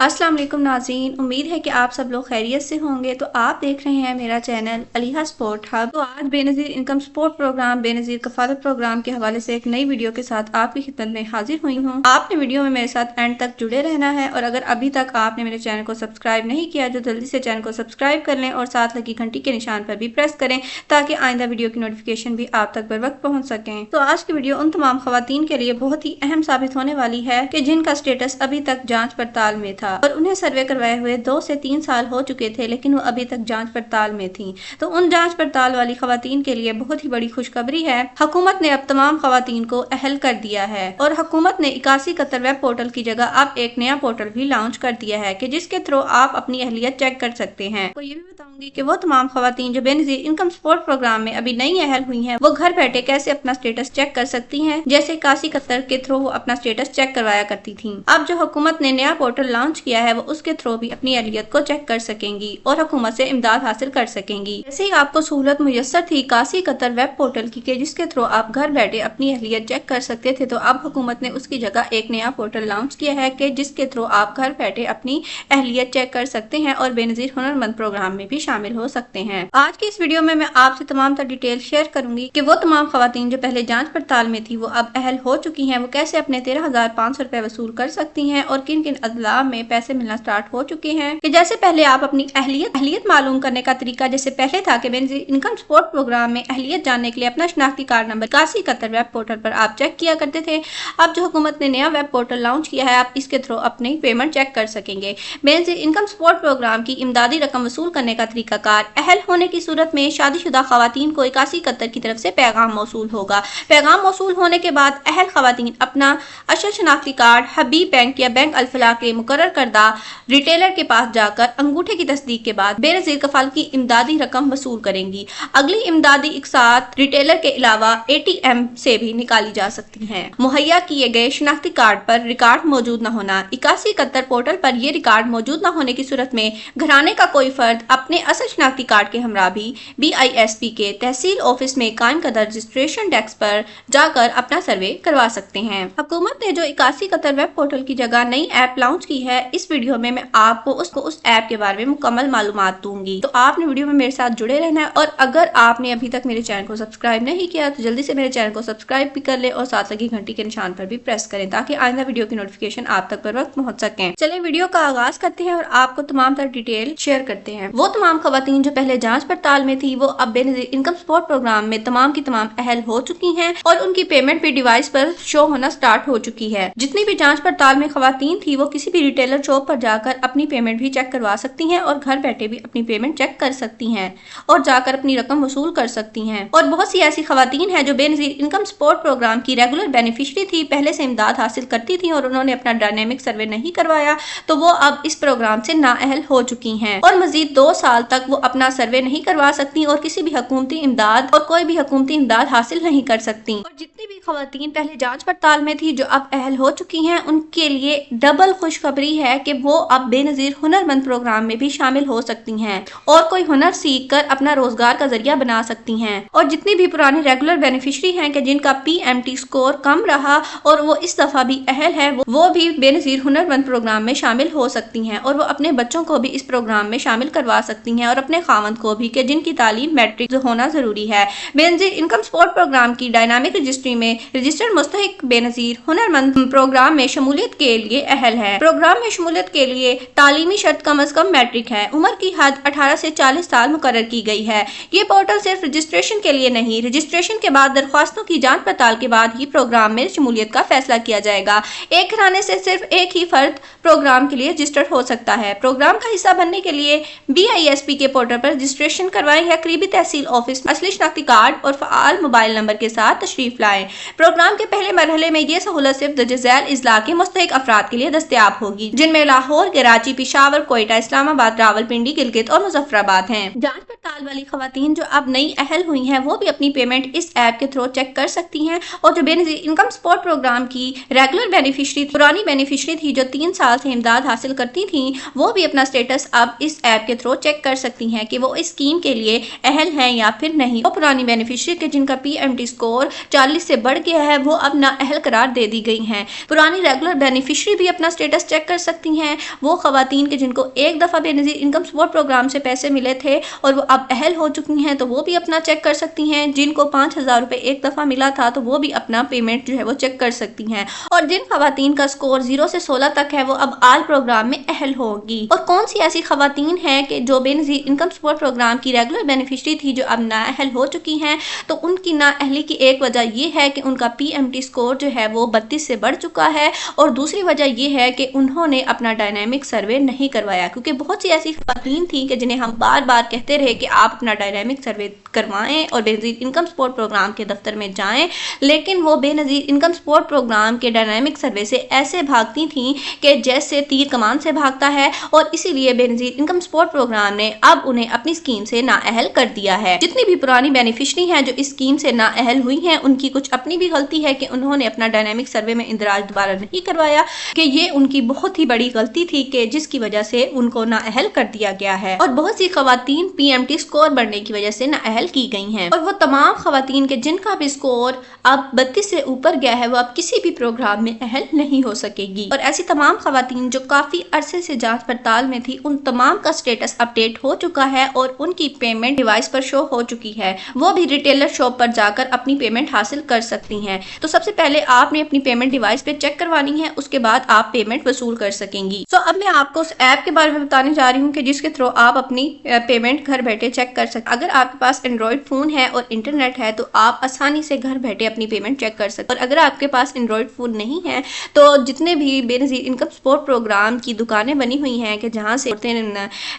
अस्सलाम वालेकुम नाज़रीन, उम्मीद है कि आप सब लोग खैरियत से होंगे। तो आप देख रहे हैं मेरा चैनल अलीहा स्पोर्ट हब। तो आज Benazir income support program, Benazir Kafalat program के हवाले से एक नई वीडियो के साथ आपकी खिदमत में हाजिर हुई हूँ। आपने वीडियो में मेरे साथ एंड तक जुड़े रहना है और अगर अभी तक आपने मेरे चैनल को सब्सक्राइब नहीं किया तो जल्दी से चैनल को सब्सक्राइब कर लें और साथ लगी घंटी के निशान पर भी प्रेस करें ताकि आइंदा वीडियो की नोटिफिकेशन भी आप तक बर वक्त पहुँच सकें। तो आज की वीडियो उन तमाम खवातीन के लिए बहुत ही अहम साबित होने वाली है कि जिनका स्टेटस अभी तक जाँच पड़ताल में था और उन्हें सर्वे करवाए हुए 2 से 3 साल हो चुके थे, लेकिन वो अभी तक जांच पड़ताल में थी। तो उन जांच पड़ताल वाली खवातीन के लिए बहुत ही बड़ी खुशखबरी है। हुकूमत ने अब तमाम खवातीन को अहल कर दिया है और हुकूमत ने 81 कतर वेब पोर्टल की जगह अब एक नया पोर्टल भी लॉन्च कर दिया है कि जिसके थ्रू आप अपनी अहलियत चेक कर सकते हैं। तो ये भी बताऊंगी कि वो तमाम खवातीन जो बेनज़ीर इनकम सपोर्ट प्रोग्राम में अभी नई अहल हुई हैं, वो घर बैठे कैसे अपना स्टेटस चेक कर सकती हैं, जैसे 81 कतर के थ्रू वो अपना स्टेटस चेक करवाया करती थी। अब जो हुकूमत ने नया पोर्टल लॉन्च किया है वो उसके थ्रू भी अपनी अहलियत को चेक कर सकेंगी और हुकूमत से इमदाद हासिल कर सकेंगी। जैसे ही आपको सहूलत मुयस्सर थी 81 कतर वेब पोर्टल की के जिसके थ्रू आप घर बैठे अपनी अहलियत चेक कर सकते थे, तो अब हुकूमत ने उसकी जगह एक नया पोर्टल लॉन्च किया है कि जिसके थ्रू आप घर बैठे अपनी अहलियत चेक कर सकते हैं और बेनज़ीर हुनरमंद प्रोग्राम में भी शामिल हो सकते हैं। आज की इस वीडियो में मैं आपसे तमाम तर डिटेल शेयर करूंगी कि वो तमाम खवातीन जो पहले जांच पड़ताल में थी वो अब अहल हो चुकी हैं, वो कैसे अपने 13,500 रुपए वसूल कर सकती हैं और किन किन अदला में पैसे मिलना स्टार्ट हो चुके हैं। कि जैसे पहले आप अपनी अहलियत मालूम करने का तरीका जैसे पहले था कि बेनज़ीर इनकम सपोर्ट प्रोग्राम में अहलियत जानने के लिए अपना शनाख्ती कार्ड नंबर 81 कतर वेब पोर्टल पर आप चेक किया करते थे। अब जो हुकूमत ने नया वेब पोर्टल लॉन्च किया है, आप इसके थ्रू अपनी पेमेंट चेक कर सकेंगे। बेनज़ीर इनकम सपोर्ट प्रोग्राम की इमदादी रकम वसूल करने का तरीकाकार, अहल होने की सूरत में शादीशुदा खवातीन को 81 कतर की तरफ से पैगाम मौसूल होगा। पैगाम मौसूल होने के बाद अहल खवातीन अपना असल शनाख्ती कार्ड हबीब बैंक या बैंक अल-फलाह के मुकर्रर करदा रिटेलर के पास जाकर अंगूठे की तस्दीक के बाद बेनज़ीर कफाल की इमदादी रकम वसूल करेंगी। अगली इमदादी एक साथ रिटेलर के अलावा ATM से भी निकाली जा सकती हैं। मुहैया किए गए शनाख्ती कार्ड पर रिकॉर्ड मौजूद न होना। 81 कतर पोर्टल पर यह रिकॉर्ड मौजूद न होने की सूरत में घराने का कोई फर्द अपने असल शनाख्ती कार्ड के हमरा भी BISP के तहसील ऑफिस में कायम करदा रजिस्ट्रेशन डेस्क पर जाकर अपना सर्वे करवा सकते हैं। हुकूमत ने जो 81 कतर वेब पोर्टल की जगह नई ऐप लॉन्च की है, इस वीडियो में मैं आपको उस ऐप के बारे में मुकम्मल मालूमात दूंगी। तो आपने वीडियो में मेरे साथ जुड़े रहना है और अगर आपने अभी तक मेरे चैनल को सब्सक्राइब नहीं किया तो जल्दी से मेरे चैनल को सब्सक्राइब भी कर ले और साथ लगी घंटी के निशान पर भी प्रेस करें ताकि आइंदा वीडियो की नोटिफिकेशन आप तक बर वक्त पहुंच सके। चलिए वीडियो का आगाज करते हैं और आपको तमाम तर डिटेल शेयर करते हैं। वो तमाम खवातीन जो पहले जांच पड़ताल में थी वो अब बेनज़ीर इनकम सपोर्ट प्रोग्राम में तमाम की तमाम अहल हो चुकी हैं और उनकी पेमेंट भी डिवाइस पर शो होना स्टार्ट हो चुकी है। जितनी भी जांच पड़ताल में खवातीन थी वो किसी भी रिटेलर शॉप पर जाकर अपनी पेमेंट भी चेक करवा सकती हैं और घर बैठे भी अपनी पेमेंट चेक कर सकती हैं और जाकर अपनी रकम वसूल कर सकती हैं। और बहुत सी ऐसी खवातीन हैं जो बेनज़ीर इनकम सपोर्ट प्रोग्राम की रेगुलर बेनिफिशियरी थी, पहले से इमदाद हासिल करती थी और उन्होंने अपना डायनेमिक सर्वे नहीं करवाया, तो वो अब इस प्रोग्राम से नाअहल हो चुकी हैं और मजीद 2 साल तक वो अपना सर्वे नहीं करवा सकती और किसी भी हुकूमती इमदाद और कोई भी हुकूमती इमदाद हासिल नहीं कर सकती। और जितनी भी खवातीन पहले जांच पड़ताल में थी जो अब अहल हो चुकी हैं, उनके लिए डबल खुशखबरी है कि वो अब बेनज़ीर हुनरमंद प्रोग्राम में भी शामिल हो सकती हैं और कोई हुनर सीख कर अपना रोजगार का जरिया बना सकती हैं। और जितनी भी पुरानी रेगुलर बेनिफिशियरी हैं कि जिनका PMT स्कोर कम रहा और वो इस दफा भी अहल है, वो भी बेनज़ीर हुनरमंद प्रोग्राम में शामिल हो सकती हैं और वो अपने बच्चों को भी इस प्रोग्राम में शामिल करवा सकती हैं और अपने खावंद को भी कि जिनकी तालीम मैट्रिक होना जरूरी है। बेनज़ीर इनकम सपोर्ट प्रोग्राम की डायनामिक रजिस्ट्री में रजिस्टर्ड मुस्तहिक बेनज़ीर हुनरमंद प्रोग्राम में शमूलियत के लिए अहल है। प्रोग्राम में शमूलियत के लिए तालीमी शर्त कम अज कम मैट्रिक है। उम्र की हद 18 से 40 साल मुकर्रर की गई है। ये पोर्टल सिर्फ रजिस्ट्रेशन के लिए नहीं, रजिस्ट्रेशन के बाद दरख्वास्तों की जांच पड़ताल के बाद ही प्रोग्राम में शमूलियत का फैसला किया जाएगा। एक घराने से सिर्फ एक ही फर्द प्रोग्राम के लिए रजिस्टर्ड हो सकता है। प्रोग्राम का हिस्सा बनने के लिए BISP के पोर्टल पर रजिस्ट्रेशन करवाएं या करीबी तहसील ऑफिस असली शनाख्ती कार्ड और फ़ाल मोबाइल नंबर के साथ तशरीफ लाएं। प्रोग्राम के पहले मरहले में ये सहूलत सिर्फ दर्ज झैल इजला के मुस्तहिक अफराद के लिए दस्तयाब होगी, जिनमें लाहौर, कराची, पिशावर, कोयटा, इस्लामाबाद, रावलपिंडी, गिलगित और मुजफ्फराबाद हैं। जांच पड़ताल वाली खवातीन जो अब नई अहल हुई हैं वो भी अपनी पेमेंट इस ऐप के थ्रू चेक कर सकती हैं और जो बेनज़ीर इनकम सपोर्ट प्रोग्राम की रेगुलर बेनिफिशियरी पुरानी बेनिफिशियरी थी जो 3 साल से इमदाद हासिल करती थी, वो भी अपना स्टेटस अब इस ऐप के थ्रू चेक कर सकती हैं कि वो इस स्कीम के लिए अहल हैं या फिर नहीं। वो पुरानी बेनिफिशियरी के जिनका PMT स्कोर 40 से बढ़ بڑھ گیا ہے وہ اب نااہل قرار دے دی گئی ہیں۔ پرانی ریگولر بینیفیشری بھی اپنا سٹیٹس چیک کر سکتی ہیں۔ وہ خواتین کے جن کو ایک دفعہ بے نظیر انکم سپورٹ پروگرام سے پیسے ملے تھے اور وہ اب اہل ہو چکی ہیں تو وہ بھی اپنا چیک کر سکتی ہیں۔ جن کو 5000 روپے ایک دفعہ ملا تھا تو وہ بھی اپنا پیمنٹ جو ہے وہ چیک کر سکتی ہیں، اور جن خواتین کا سکور 0 سے 16 تک ہے وہ اب آل پروگرام میں اہل ہوگی۔ اور کون سی ایسی خواتین ہیں کہ جو بے نظیر انکم سپورٹ پروگرام کی ریگولر بینیفیشری تھی جو اب نااہل ہو چکی ہیں، تو ان کی نااہلی کی ایک وجہ یہ ہے کہ ان کا پی ایم ٹی سکور جو ہے وہ 32 سے بڑھ چکا ہے، اور دوسری وجہ یہ ہے کہ انہوں نے اپنا ڈائنامک سروے نہیں کروایا، کیونکہ بہت سی ایسی خواتین تھیں کہ جنہیں ہم بار بار کہتے رہے کہ آپ اپنا ڈائنامک سروے کروائیں اور بے نظیر انکم سپورٹ پروگرام کے دفتر میں جائیں، لیکن وہ بے نظیر انکم سپورٹ پروگرام کے ڈائنامک سروے سے ایسے بھاگتی تھیں کہ جیسے تیر کمان سے بھاگتا ہے، اور اسی لیے بے نظیر انکم سپورٹ پروگرام نے اب انہیں اپنی اسکیم سے نااہل کر دیا ہے۔ جتنی بھی پرانی بینیفیشری ہیں جو اس اسکیم سے نااہل ہوئی ہیں، ان کی کچھ اپنی بھی غلطی ہے کہ انہوں نے اپنا ڈائنامک سروے میں اندراج دوبارہ نہیں کروایا، کہ یہ ان کی بہت ہی بڑی غلطی تھی کہ جس کی وجہ سے ان کو نااہل کر دیا گیا ہے، اور بہت سی خواتین پی ایم ٹی سکور بڑھنے کی وجہ سے نااہل کی گئی ہیں۔ اور وہ تمام خواتین کے جن کا بھی سکور اب 32 سے اوپر گیا ہے وہ اب کسی بھی پروگرام میں اہل نہیں ہو سکے گی، اور ایسی تمام خواتین جو کافی عرصے سے جانچ پڑتال میں تھی ان تمام کا سٹیٹس اپڈیٹ ہو چکا ہے اور ان کی پیمنٹ ڈیوائس پر شو ہو چکی ہے، وہ بھی ریٹیلر شاپ پر جا کر اپنی پیمنٹ حاصل کر سکتی ہیں۔ تو سب سے پہلے آپ نے اپنی پیمنٹ ڈیوائس پہ چیک کروانی ہے، اس کے بعد آپ پیمنٹ وصول کر سکیں گی۔ اب میں آپ کو اس ایپ کے بارے میں بتانے جا رہی ہوں کہ جس کے تھرو آپ اپنی پیمنٹ گھر بیٹھے چیک کر سکتے۔ اگر آپ کے پاس اینڈرائڈ فون ہے اور انٹرنیٹ ہے تو آپ آسانی سے گھر بیٹھے اپنی پیمنٹ چیک کر سکتے، اور اگر آپ کے پاس اینڈرائڈ فون نہیں ہے تو جتنے بھی بے نظیر انکم سپورٹ پروگرام کی دکانیں بنی ہوئی ہیں کہ جہاں سے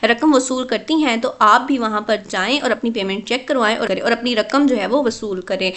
رقم وصول کرتی ہیں، تو آپ بھی وہاں پر جائیں اور اپنی پیمنٹ چیک کروائیں اور اپنی رقم جو ہے وہ وصول کریں۔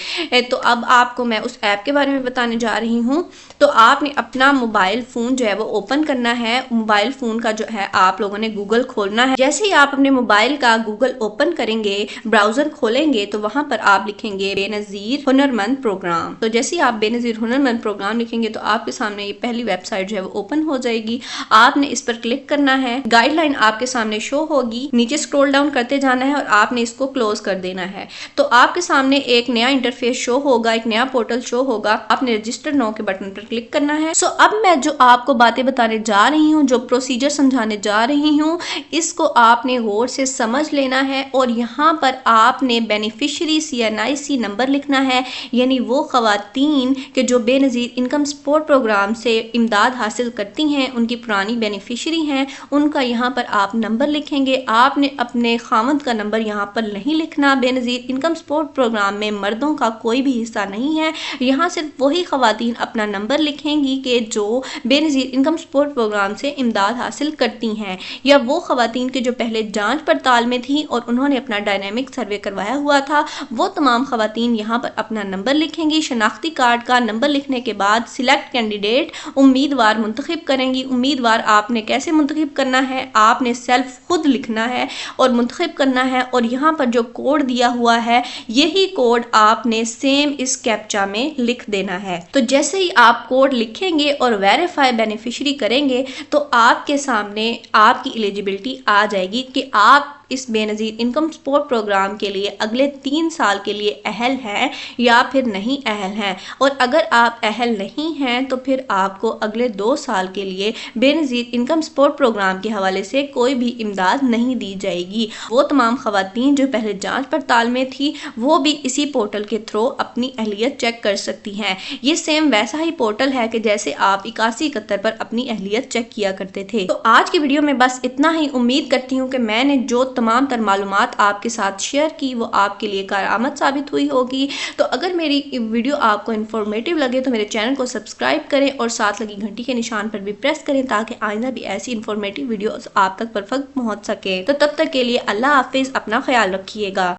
تو اب آپ کو میں اس ایپ کے بارے میں بتانے جا رہی ہوں۔ تو آپ نے اپنا موبائل فون جو ہے وہ اوپن کرنا ہے۔ موبائل فون کا جو ہے آپ لوگوں نے گوگل کھولنا ہے۔ جیسے ہی آپ اپنے موبائل کا گوگل اوپن کریں گے، براؤزر کھولیں گے، تو وہاں پر آپ لکھیں گے بے نظیر ہنرمند پروگرام۔ تو جیسے ہی آپ بے نظیر ہنرمند پروگرام لکھیں گے تو آپ کے سامنے یہ پہلی ویب سائٹ جو ہے وہ اوپن ہو جائے گی۔ آپ نے اس پر کلک کرنا ہے، گائیڈ لائن آپ کے سامنے شو ہوگی، نیچے سکرول ڈاؤن کرتے جانا ہے اور آپ نے اس کو کلوز کر دینا ہے۔ تو آپ کے سامنے ایک نیا انٹرفیس شو ہوگا، ایک نیا پورٹل شو ہوگا، آپ نے رجسٹر نو کے بٹن پر کلک کرنا ہے۔ اب میں جو آپ کو باتیں بتانے جا رہی ہوں، جو پروسیجر سمجھانے جا رہی ہوں، اس کو آپ نے غور سے سمجھ لینا ہے، اور یہاں پر آپ نے بینیفیشری CNIC نمبر لکھنا ہے، یعنی وہ خواتین کہ جو بے نظیر انکم سپورٹ پروگرام سے امداد حاصل کرتی ہیں، ان کی پرانی بینیفیشری ہیں، ان کا یہاں پر آپ نمبر لکھیں گے۔ آپ نے اپنے خاوند کا نمبر یہاں پر نہیں لکھنا۔ بے نظیر انکم سپورٹ پروگرام میں مردوں کا کوئی بھی حصہ نہیں ہے، یہاں صرف وہی خواتین اپنا نمبر لکھیں گی کہ جو بے نظیر انکم سپورٹ پروگرام سے امداد حاصل کرتی ہیں، یا وہ خواتین کے جو پہلے جانچ پڑتال میں تھیں اور انہوں نے اپنا ڈائنامک سروے کروایا ہوا تھا، وہ تمام خواتین یہاں پر اپنا نمبر لکھیں گی۔ شناختی کارڈ کا نمبر لکھنے کے بعد سلیکٹ کینڈیڈیٹ امیدوار منتخب کریں گی۔ امیدوار آپ نے کیسے منتخب کرنا ہے؟ آپ نے سیلف خود لکھنا ہے اور منتخب کرنا ہے، اور یہاں پر جو کوڈ دیا ہوا ہے یہی کوڈ آپ نے سیم اس کیپچا میں لکھ دینا ہے۔ تو جیسے ہی آپ کوڈ لکھیں گے اور ویریفائی بینیفیشری کریں گے تو آپ کے سامنے آپ کی ایلیجیبلٹی آ جائے گی کہ آپ اس بے نظیر انکم سپورٹ پروگرام کے لیے اگلے 3 سال کے لیے اہل ہیں یا پھر نہیں اہل ہیں، اور اگر آپ اہل نہیں ہیں تو پھر آپ کو اگلے 2 سال کے لیے بے نظیر انکم سپورٹ پروگرام کے حوالے سے کوئی بھی امداد نہیں دی جائے گی۔ وہ تمام خواتین جو پہلے جانچ پڑتال میں تھی وہ بھی اسی پورٹل کے تھرو اپنی اہلیت چیک کر سکتی ہیں۔ یہ سیم ویسا ہی پورٹل ہے کہ جیسے آپ 8171 پر اپنی اہلیت چیک کیا کرتے تھے۔ تو آج کی ویڈیو میں بس اتنا ہی۔ امید کرتی ہوں کہ میں نے جو تمام تر معلومات آپ کے ساتھ شیئر کی وہ آپ کے لیے کارآمد ثابت ہوئی ہوگی۔ تو اگر میری ویڈیو آپ کو انفارمیٹیو لگے تو میرے چینل کو سبسکرائب کریں اور ساتھ لگی گھنٹی کے نشان پر بھی پریس کریں تاکہ آئندہ بھی ایسی انفارمیٹیو ویڈیوز آپ تک پر وقت پہنچ سکے۔ تو تب تک کے لیے اللہ حافظ، اپنا خیال رکھیے گا۔